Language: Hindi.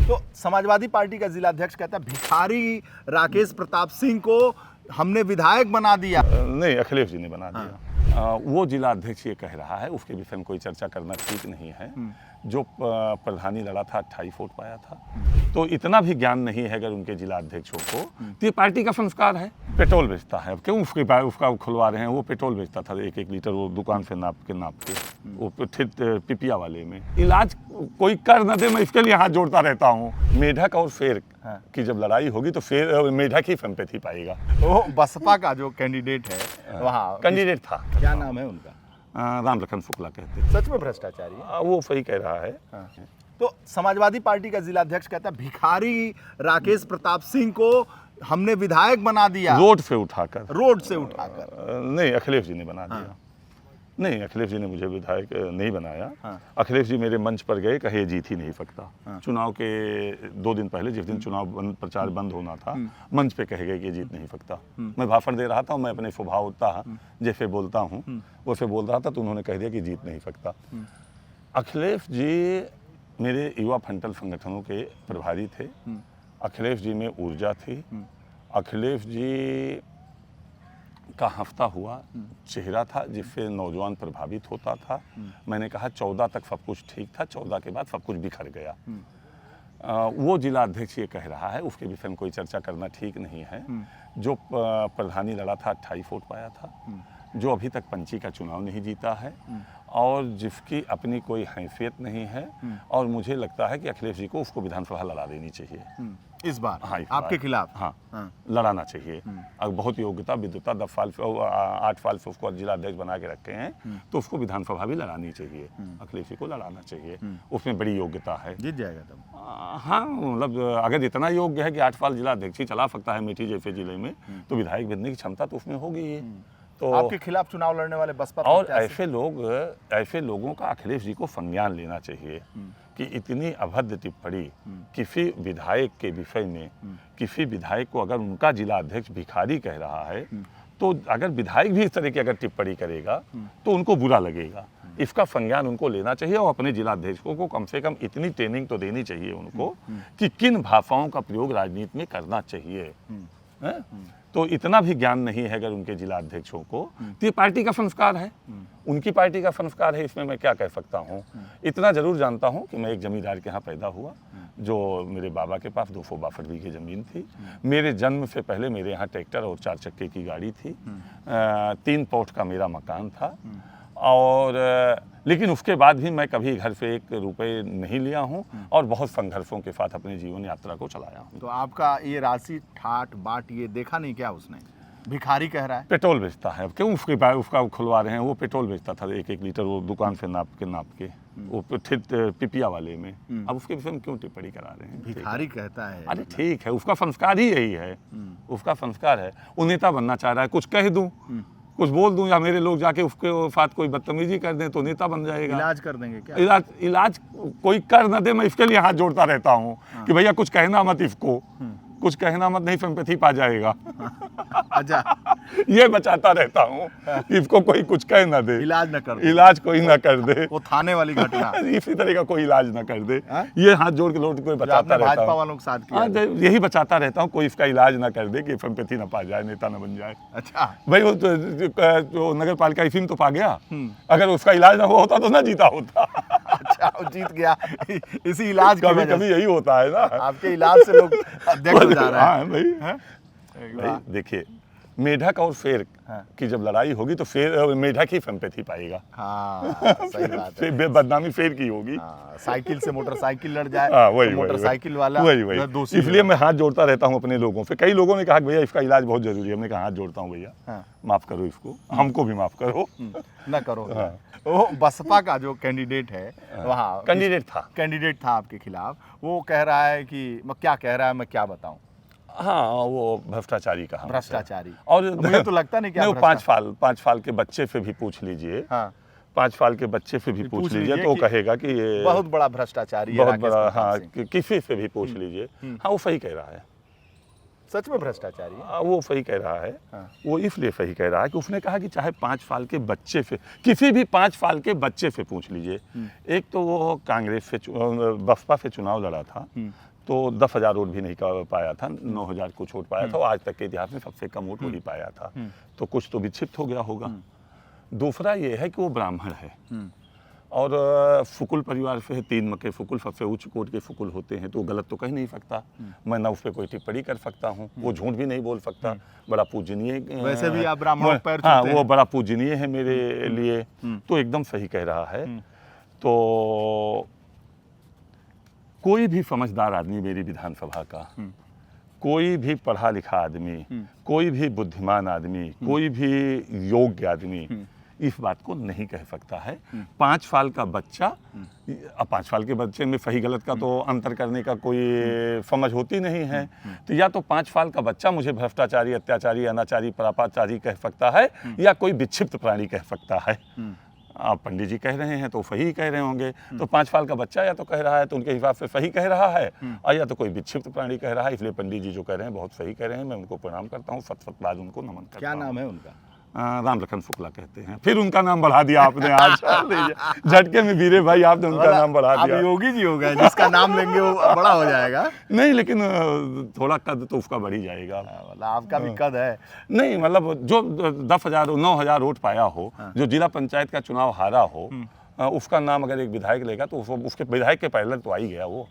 तो समाजवादी पार्टी का जिलाध्यक्ष कहता है भिखारी राकेश प्रताप सिंह को हमने विधायक बना दिया। नहीं, अखिलेश जी ने बना दिया। वो जिला अध्यक्ष ये कह रहा है, उसके विषय में कोई चर्चा करना ठीक नहीं है। जो प्रधानी लड़ा था 28 वोट पाया था, तो इतना भी ज्ञान नहीं है अगर उनके जिला अध्यक्षों को। तो ये पार्टी का संस्कार है। पेट्रोल बेचता है, क्यों उसका खुलवा रहे हैं? वो पेट्रोल बेचता था 1-1 लीटर, वो दुकान से नाप के वो पिपिया वाले में। इलाज कोई कर न दे, मैं इसके लिए हाथ जोड़ता रहता हूँ। मेढक और शेर की जब लड़ाई होगी तो शेर मेढक ही सिंपैथी पाएगा। वो बसपा का जो कैंडिडेट है वहाँ कैंडिडेट था, क्या नाम है उनका? राम लखन शुक्ला कहते हैं। सच में भ्रष्टाचारी है? वो सही कह रहा है। तो समाजवादी पार्टी का जिलाध्यक्ष कहता है भिखारी राकेश प्रताप सिंह को हमने विधायक बना दिया। रोड से उठाकर नहीं, अखिलेश जी ने बना दिया। नहीं, अखिलेश जी ने मुझे विधायक नहीं बनाया। अखिलेश जी मेरे मंच पर गए, कहे जीत ही नहीं सकता। चुनाव के 2 दिन पहले, जिस दिन चुनाव प्रचार बंद होना था, मंच पे कहे गए कि जीत नहीं सकता। मैं भाषण दे रहा था, मैं अपने स्वभाव होता जैसे बोलता हूँ वैसे बोल रहा था, तो उन्होंने कह दिया कि जीत नहीं सकता। अखिलेश जी मेरे युवा फंटल संगठनों के प्रभारी थे। अखिलेश जी में ऊर्जा थी। अखिलेश जी का हफ्ता हुआ चेहरा था जिससे नौजवान प्रभावित होता था। मैंने कहा 14 तक सब कुछ ठीक था, 14 के बाद सब कुछ बिखर गया। वो जिला अध्यक्ष ये कह रहा है, उसके विषय में कोई चर्चा करना ठीक नहीं है। जो प्रधानी लड़ा था 28 वोट पाया था, जो अभी तक पंची का चुनाव नहीं जीता है और जिसकी अपनी कोई हैसियत नहीं है, और मुझे लगता है कि अखिलेश जी को उसको विधानसभा लड़ा देनी चाहिए इस बार। हाँ, आपके खिलाफ? हाँ, लड़ाना चाहिए। अब बहुत योग्यता विद्वता 10 साल से 8 साल से उसको जिला अध्यक्ष बना के रखे हैं, तो उसको विधानसभा भी लड़ानी चाहिए। अखिलेश जी को लड़ाना चाहिए, उसमें बड़ी योग्यता है। जीत जाएगा तब? हाँ, मतलब अगर इतना योग्य है कि 8 साल जिला अध्यक्ष ही चला सकता है मेठी जैसे जिले में, तो विधायक बनने की क्षमता तो उसमें होगी। तो आपके खिलाफ चुनाव लड़ने वाले बसपा और ऐसे लोगों का अखिलेश जी को संज्ञान लेना चाहिए कि इतनी अभद्र टिप्पणी किसी विधायक के विषय में, किसी विधायक को अगर उनका जिला अध्यक्ष भिखारी कह रहा है, तो अगर विधायक भी इस तरह की अगर टिप्पणी करेगा तो उनको बुरा लगेगा। इसका संज्ञान उनको लेना चाहिए और अपने जिला अध्यक्षों को कम से कम इतनी ट्रेनिंग तो देनी चाहिए उनको कि किन भाषाओं का प्रयोग राजनीति में करना चाहिए। तो इतना भी ज्ञान नहीं है अगर उनके जिला अध्यक्षों को। तो ये पार्टी का संस्कार है, उनकी पार्टी का संस्कार है, इसमें मैं क्या कह सकता हूँ। इतना जरूर जानता हूँ कि मैं एक जमींदार के यहाँ पैदा हुआ, जो मेरे बाबा के पास 262 बीघे ज़मीन थी। मेरे जन्म से पहले मेरे यहाँ ट्रैक्टर और 4 चक्के की गाड़ी थी। 3 पौठ का मेरा मकान था, और लेकिन उसके बाद भी मैं कभी घर से 1 रुपये नहीं लिया हूँ और बहुत संघर्षों के साथ अपने जीवन यात्रा को चलाया हूँ। तो आपका ये राशि ठाट बाट ये देखा नहीं क्या उसने? भिखारी कह रहा है। पेट्रोल बेचता है, क्यों उसका खुलवा रहे हैं? वो पेट्रोल बेचता था 1-1 लीटर, वो दुकान से नाप के वो पिपिया वाले में। अब उसके विषय में क्यों टिप्पणी करा रहे हैं? भिखारी कहता है। अरे ठीक है, उसका संस्कार ही यही है। उसका संस्कार है, वो नेता बनना चाह रहा है। कुछ कह दूं, कुछ बोल दूं, या मेरे लोग जाके उसके साथ कोई बदतमीजी कर दें तो नेता बन जाएगा। इलाज कर देंगे क्या? इलाज कोई कर न दे, मैं इसके लिए हाथ जोड़ता रहता हूँ कि भैया कुछ कहना मत, इसको कुछ कहना मत, नहीं सिंपैथी पा जाएगा। अच्छा, ये बचाता रहता हूँ कि इसको कोई कुछ कह ना दे, इलाज न कर दे, इलाज कोई ना कर दे, वो थाने वाली घटना इसी तरह का कोई इलाज ना कर दे। ये हाथ जोड़ के लोग कोई बचाता रहता भाजपा वालों के साथ किया। यही बचाता रहता हूँ, कोई इसका इलाज ना कर दे कि सिंपैथी ना पा जाए, नेता ना बन जाए। अच्छा भाई, वो तो नगर पालिका इसी में तो पा गया, अगर उसका इलाज ना हुआ होता तो ना जीता होता। अच्छा, वो जीत गया इसी इलाज कभी कभी यही होता है ना, आपके इलाज से लोग अध्यक्ष हो जा रहे हैं। हाँ भाई, देखिए, मेढक और शेर की जब लड़ाई होगी तो मेढक ही सिंपैथी पाएगा। सही बात है। बदनामी शेर की होगी। साइकिल से मोटरसाइकिल लड़ जाए, वही मोटरसाइकिल वाला वही। इसलिए मैं हाथ जोड़ता रहता हूँ अपने लोगों से। कई लोगों ने कहा भैया इसका इलाज बहुत जरूरी है, हमने कहा हाथ जोड़ता हूँ भैया, माफ करो इसको, हमको भी माफ करो। ना करो। वो बसपा का जो कैंडिडेट है वहाँ, कैंडिडेट था आपके खिलाफ, वो कह रहा है कि क्या कह रहा है, मैं क्या बताऊं। हाँ, वो भ्रष्टाचारी कहा। भ्रष्टाचारी। और मुझे तो लगता नहीं कि 5 साल के बच्चे से भी पूछ लीजिए। 5 साल के बच्चे से भी पूछ लीजिए तो कहेगा कि ये बहुत बड़ा भ्रष्टाचारी है, बहुत बड़ा। हाँ, किसी से भी पूछ लीजिए, हाँ, वो सही कह रहा है। सच में भ्रष्टाचारी है। वो सही कह रहा है। हाँ। वो इसलिए सही कह रहा है कि उसने कहा कि चाहे 5 साल के बच्चे से, किसी भी 5 साल के बच्चे से पूछ लीजिए। एक तो वो कांग्रेस से बसपा से चुनाव लड़ा था, तो 10,000 वोट भी नहीं कर पाया था, 9,000 कुछ वोट पाया था। आज तक के इतिहास में सबसे कम वोट वही पाया था। तो कुछ तो विक्षिप्त हो गया होगा। दूसरा ये है कि वो ब्राह्मण है और फुकुल परिवार से है, 3 मके फुकुल, सबसे उच्च कोट के फुकुल होते हैं, तो गलत तो कह नहीं सकता। मैं ना उस पर कोई टिप्पणी कर सकता हूँ, वो झूठ भी नहीं बोल सकता। बड़ा पूजनीय, वैसे भी आप ब्राह्मणों के पैर हाँ, छूते वो हैं। बड़ा पूजनीय है मेरे लिए, तो एकदम सही कह रहा है। तो कोई भी समझदार आदमी मेरी विधानसभा का, कोई भी पढ़ा लिखा आदमी, कोई भी बुद्धिमान आदमी, कोई भी योग्य आदमी इस बात को नहीं कह सकता है। 5 साल का बच्चा, अब 5 साल के बच्चे में सही गलत का तो अंतर करने का कोई समझ होती नहीं है। तो या तो 5 साल का बच्चा मुझे भ्रष्टाचारी, अत्याचारी, अनाचारी, पापाचारी कह सकता है, या कोई विक्षिप्त प्राणी कह सकता है। आप पंडित जी कह रहे हैं तो सही कह रहे होंगे। तो 5 साल का बच्चा या तो कह रहा है तो उनके हिसाब से सही कह रहा है, और या तो कोई विक्षिप्त प्राणी कह रहा है। इसलिए पंडित जी जो कह रहे हैं बहुत सही कह रहे हैं, मैं उनको प्रणाम करता हूँ, सत बाद उनको नमन करता हूँ। क्या नाम है उनका? राम लखन शुक्ला कहते हैं। फिर उनका नाम बढ़ा दिया आपने आज। झटके में वीरे भाई आपने उनका नाम बढ़ा दिया। अब योगी जी हो गए, जिसका नाम लेंगे वो बड़ा हो जाएगा। नहीं, लेकिन थोड़ा कद तो उसका बढ़ ही जाएगा। मतलब आपका भी कद है। नहीं, मतलब जो 10,000 9,000 वोट पाया हो, जो जिला पंचायत का चुनाव हारा हो, उसका नाम अगर एक विधायक लेगा तो उसके विधायक के पहले तो आ ही गया वो।